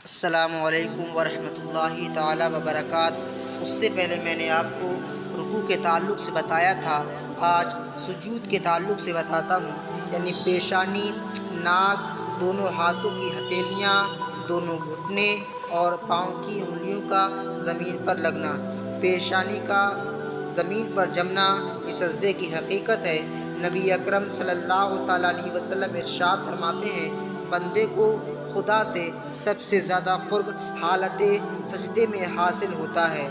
السلام علیکم ورحمۃ اللہ تعالی وبرکاتہ۔ اس سے پہلے میں نے آپ کو رکوع کے تعلق سے بتایا تھا، آج سجود کے تعلق سے بتاتا ہوں، یعنی پیشانی، ناک، دونوں ہاتھوں کی ہتھیلیاں، دونوں گھٹنے اور پاؤں کی انگلیوں کا زمین پر لگنا۔ پیشانی کا زمین پر جمنا یہ سجدے کی حقیقت ہے۔ نبی اکرم صلی اللہ تعالیٰ علیہ وسلم ارشاد فرماتے ہیں، بندے کو خدا سے سب سے زیادہ قرب حالت سجدے میں حاصل ہوتا ہے۔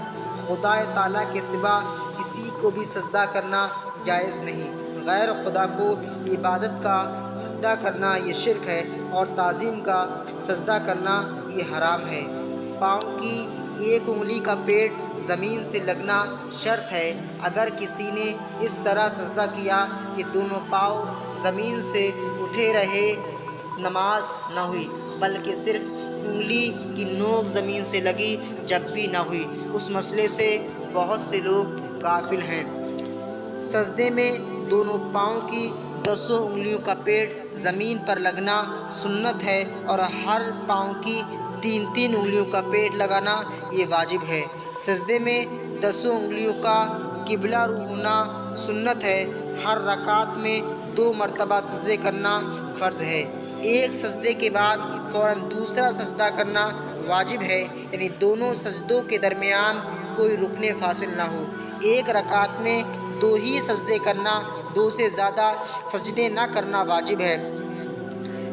خدا تعالیٰ کے سوا کسی کو بھی سجدہ کرنا جائز نہیں۔ غیر خدا کو عبادت کا سجدہ کرنا یہ شرک ہے، اور تعظیم کا سجدہ کرنا یہ حرام ہے۔ پاؤں کی ایک انگلی کا پیٹ زمین سے لگنا شرط ہے۔ اگر کسی نے اس طرح سجدہ کیا کہ دونوں پاؤں زمین سے اٹھے رہے، نماز نہ ہوئی، بلکہ صرف انگلی کی نوک زمین سے لگی جب بھی نہ ہوئی۔ اس مسئلے سے بہت سے لوگ غافل ہیں۔ سجدے میں دونوں پاؤں کی 10 انگلیوں کا پیٹ زمین پر لگنا سنت ہے، اور ہر پاؤں کی 3 انگلیوں کا پیٹ لگانا یہ واجب ہے۔ سجدے میں 10 انگلیوں کا قبلہ رو ہونا سنت ہے۔ ہر رکعت میں 2 مرتبہ سجدے کرنا فرض ہے۔ ایک سجدے کے بعد فوراً دوسرا سجدہ کرنا واجب ہے، یعنی دونوں سجدوں کے درمیان کوئی رکن فاصل نہ ہو۔ ایک رکعت میں 2 ہی سجدے کرنا، 2 سے زیادہ سجدے نہ کرنا واجب ہے۔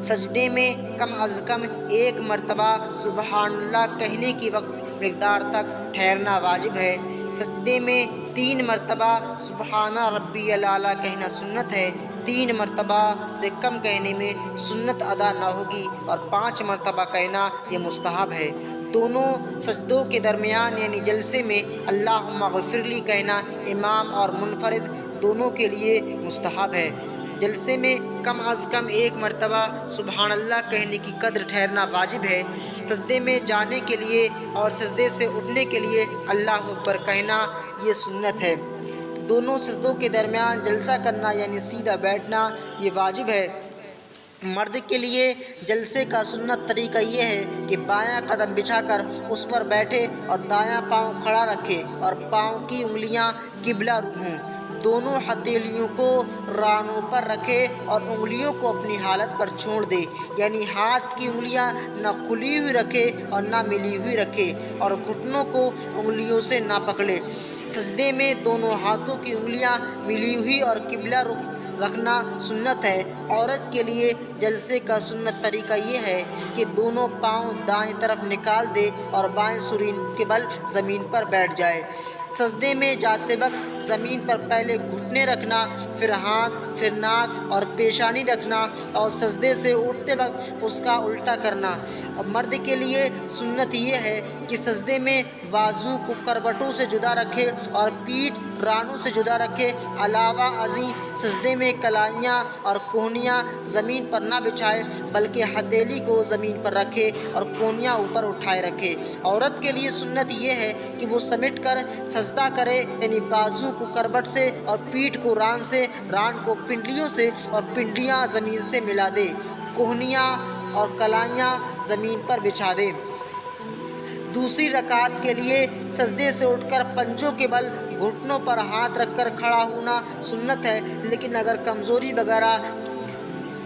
سجدے میں کم از کم 1 مرتبہ سبحان اللہ کہنے کی وقت مقدار تک ٹھہرنا واجب ہے۔ سجدے میں 3 مرتبہ سبحان ربی الاعلیٰ کہنا سنت ہے۔ 3 مرتبہ سے کم کہنے میں سنت ادا نہ ہوگی، اور 5 مرتبہ کہنا یہ مستحب ہے۔ دونوں سجدوں کے درمیان یعنی جلسے میں اللہم اغفر لی کہنا امام اور منفرد دونوں کے لیے مستحب ہے۔ جلسے میں کم از کم 1 مرتبہ سبحان اللہ کہنے کی قدر ٹھہرنا واجب ہے۔ سجدے میں جانے کے لیے اور سجدے سے اٹھنے کے لیے اللہ اکبر کہنا یہ سنت ہے۔ دونوں سجدوں کے درمیان جلسہ کرنا یعنی سیدھا بیٹھنا یہ واجب ہے۔ مرد کے لیے جلسے کا سنت طریقہ یہ ہے کہ بایاں قدم بچھا کر اس پر بیٹھے اور دایاں پاؤں کھڑا رکھے اور پاؤں کی انگلیاں قبلہ رو ہوں۔ دونوں ہتھیلیوں کو رانوں پر رکھے اور انگلیوں کو اپنی حالت پر چھوڑ دے، یعنی ہاتھ کی انگلیاں نہ کھلی ہوئی رکھے اور نہ ملی ہوئی رکھے، اور گھٹنوں کو انگلیوں سے نہ پکڑے۔ سجدے میں دونوں ہاتھوں کی انگلیاں ملی ہوئی اور قبلہ رخ رکھنا سنت ہے۔ عورت کے لیے جلسے کا سنت طریقہ یہ ہے کہ دونوں پاؤں دائیں طرف نکال دے اور بائیں سرین کے بل زمین پر بیٹھ جائے۔ سجدے میں جاتے وقت زمین پر پہلے گھٹنے رکھنا، پھر ہاتھ، پھر ناک اور پیشانی رکھنا، اور سجدے سے اٹھتے وقت اس کا الٹا کرنا۔ اور مرد کے لیے سنت یہ ہے کہ سجدے میں بازو کو کروٹوں سے جدا رکھے اور پیٹھ رانوں سے جدا رکھے۔ علاوہ ازیں سجدے میں کلائیاں اور کونیاں زمین پر نہ بچھائے، بلکہ ہتھیلی کو زمین پر رکھے اور کونیاں اوپر اٹھائے رکھے۔ عورت کے لیے سنت یہ ہے کہ وہ سمیٹ کر سجدہ کرے، یعنی بازو کو کروٹ سے اور پیٹھ کو ران سے، ران کو پنڈلیوں سے اور پنڈلیاں زمین سے ملا دے، کونیاں اور کلائیاں زمین پر بچھا دے۔ دوسری رکعت کے لیے سجدے سے اٹھ کر پنجوں کے بل گھٹنوں پر ہاتھ رکھ کر کھڑا ہونا سنت ہے، لیکن اگر کمزوری وغیرہ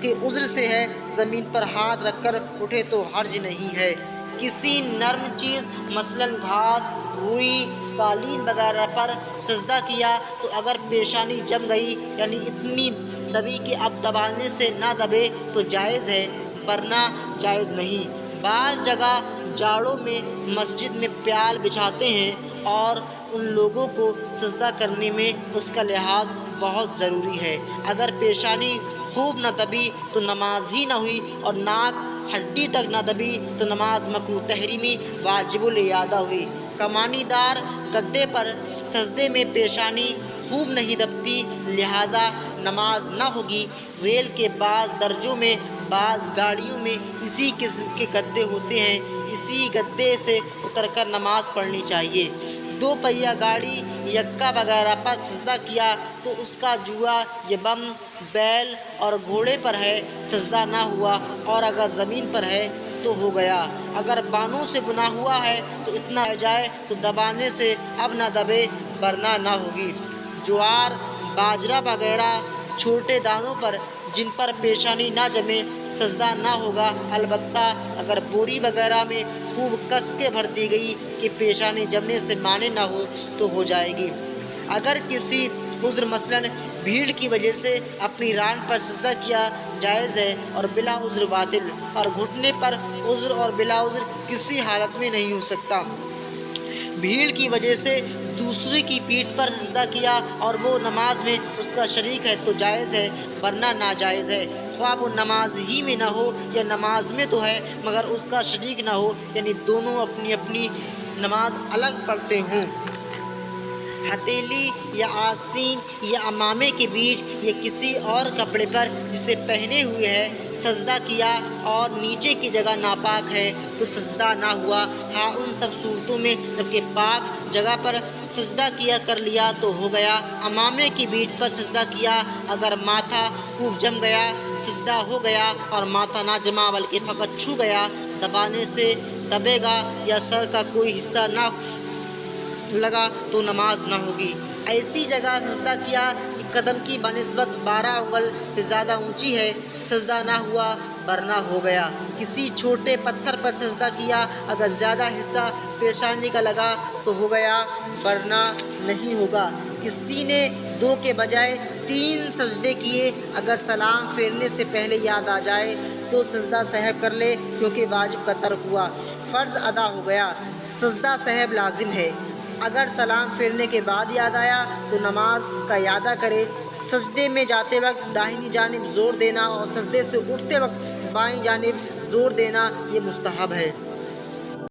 کے عذر سے ہے زمین پر ہاتھ رکھ کر اٹھے تو حرج نہیں ہے۔ کسی نرم چیز مثلاً گھاس، روئی، قالین وغیرہ پر سجدہ کیا تو اگر پیشانی جم گئی یعنی اتنی دبی کہ اب دبانے سے نہ دبے تو جائز ہے، ورنہ جائز نہیں۔ بعض جگہ جاڑوں میں مسجد میں پیال بچھاتے ہیں، اور ان لوگوں کو سجدہ کرنے میں اس کا لحاظ بہت ضروری ہے۔ اگر پیشانی خوب نہ دبی تو نماز ہی نہ ہوئی، اور ناک ہڈی تک نہ دبی تو نماز مکروہ تحریمی واجب الاعادہ ہوئی۔ کمانی دار گدے پر سجدے میں پیشانی خوب نہیں دبتی، لہٰذا نماز نہ ہوگی۔ ریل کے بعض درجوں میں بعض گاڑیوں میں اسی قسم کے گدے ہوتے ہیں، اسی گدے سے اتر کر نماز پڑھنی چاہیے۔ 2 پہیہ گاڑی، یکا وغیرہ پر سجدہ کیا تو اس کا جوا یہ بم، بیل اور گھوڑے پر ہے، سجدہ نہ ہوا، اور اگر زمین پر ہے تو ہو گیا، اگر بانوں سے بنا ہوا ہے تو اتنا رہ جائے تو دبانے سے اب نہ دبے ورنہ نہ ہوگی۔ جوار، باجرہ وغیرہ چھوٹے دانوں پر جن پر پیشانی نہ جمے سجدہ نہ ہوگا، البتہ اگر بوری وغیرہ میں خوب کس کے بھر دی گئی کہ پیشانی جمنے سے مانے نہ ہو تو ہو جائے گی۔ اگر کسی عذر مثلاً بھیڑ کی وجہ سے اپنی ران پر سجدہ کیا جائز ہے اور بلا عذر باطل، اور گھٹنے پر عذر اور بلا عذر کسی حالت میں نہیں ہو سکتا۔ بھیڑ کی وجہ سے دوسرے کی پیٹھ پر سجدہ کیا اور وہ نماز میں اس کا شریک ہے تو جائز ہے ورنہ ناجائز ہے، خواہ وہ نماز ہی میں نہ ہو یا نماز میں تو ہے مگر اس کا شریک نہ ہو، یعنی دونوں اپنی اپنی نماز الگ پڑھتے ہوں۔ ہتھیلی یا آستین یا امامے کے بیچ یا کسی اور کپڑے پر جسے پہنے ہوئے ہے سجدہ کیا اور نیچے کی جگہ ناپاک ہے تو سجدہ نہ ہوا۔ ہاں ان سب صورتوں میں جبکہ پاک جگہ پر سجدہ کیا کر لیا تو ہو گیا۔ امامے کے بیچ پر سجدہ کیا، اگر ماتھا خوب جم گیا سجدہ ہو گیا، اور ماتھا نہ جما بلکہ فقط چھو گیا دبانے سے دبے گا یا سر کا کوئی حصہ نہ لگا تو نماز نہ ہوگی۔ ایسی جگہ سجدہ کیا کہ قدم کی بنسبت 12 انگل سے زیادہ اونچی ہے، سجدہ نہ ہوا ورنہ ہو گیا۔ کسی چھوٹے پتھر پر سجدہ کیا، اگر زیادہ حصہ پیشانی کا لگا تو ہو گیا ورنہ نہیں ہوگا۔ کسی نے 2 کے بجائے 3 سجدے کیے، اگر سلام پھیرنے سے پہلے یاد آ جائے تو سجدہ سہو کر لے کیونکہ واجب کا ترک ہوا، فرض ادا ہو گیا، سجدہ سہو لازم ہے۔ اگر سلام پھیرنے کے بعد یاد آیا تو نماز کا اعادہ کرے۔ سجدے میں جاتے وقت داہنی جانب زور دینا اور سجدے سے اٹھتے وقت بائیں جانب زور دینا یہ مستحب ہے۔